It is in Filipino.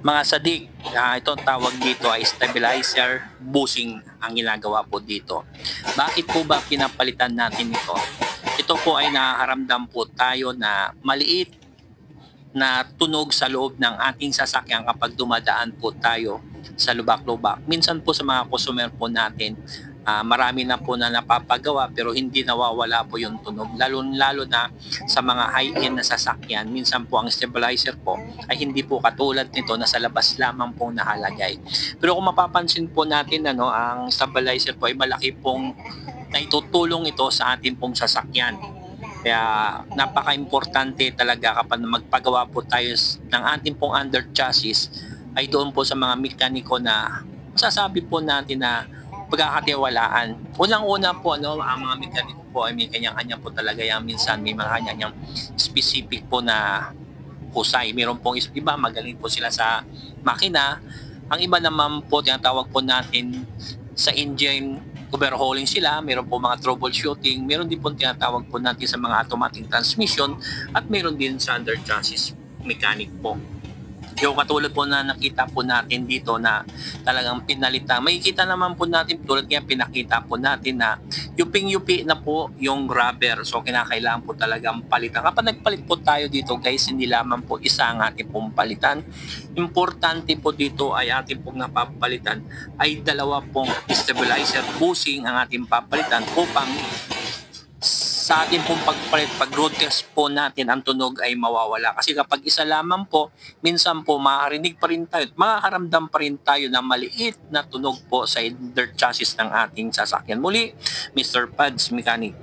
Mga sadik, itong tawag dito ay stabilizer bushing ang ginagawa po dito. Bakit po ba pinapalitan natin ito? Ito po ay nakaramdam po tayo na maliit na tunog sa loob ng ating sasakyan kapag dumadaan po tayo sa lubak-lubak. Minsan po sa mga customer po natin, marami na po na napapagawa pero hindi nawawala po yung tunog. Lalo na sa mga high-end na sasakyan, minsan po ang stabilizer po ay hindi po katulad nito na sa labas lamang po nakalagay. Pero kung mapapansin po natin, ang stabilizer po ay malaki pong naitutulong ito sa ating pong sasakyan. Kaya napaka-importante talaga kapag magpagawa po tayo ng ating pong under chassis ay doon po sa mga mekaniko na sasabi po natin na pagkakatiwalaan. Unang-una po ang mga mekaniko po ay may kanya-kanya po talaga yan. Minsan may mga kanya-kanyang specific po na husay. Meron pong iba magaling po sila sa makina. Ang iba naman po tinatawag po natin sa engine overhauling sila, meron po mga troubleshooting, meron din po tinatawag po natin sa mga automatic transmission at meron din sa under chassis mechanic po. Yung katulad po na nakita po natin dito na talagang pinalitan. Makikita naman po natin tulad nga pinakita po natin na yuping-yupi na po yung rubber. So kinakailangan po talagang palitan. Kapag nagpalit po tayo dito guys, hindi lamang po isa ang ating pong palitan. Importante po dito ay ating pong napapalitan ay dalawa pong stabilizer bushing ang ating papalitan upang sa ating pong pagpalit, pag road test po natin, ang tunog ay mawawala. Kasi kapag isa lamang po, minsan po makakarinig pa rin tayo, makakaramdam pa rin tayo ng maliit na tunog po sa inner chassis ng ating sasakyan. Muli, Mr. Pads Mechanic.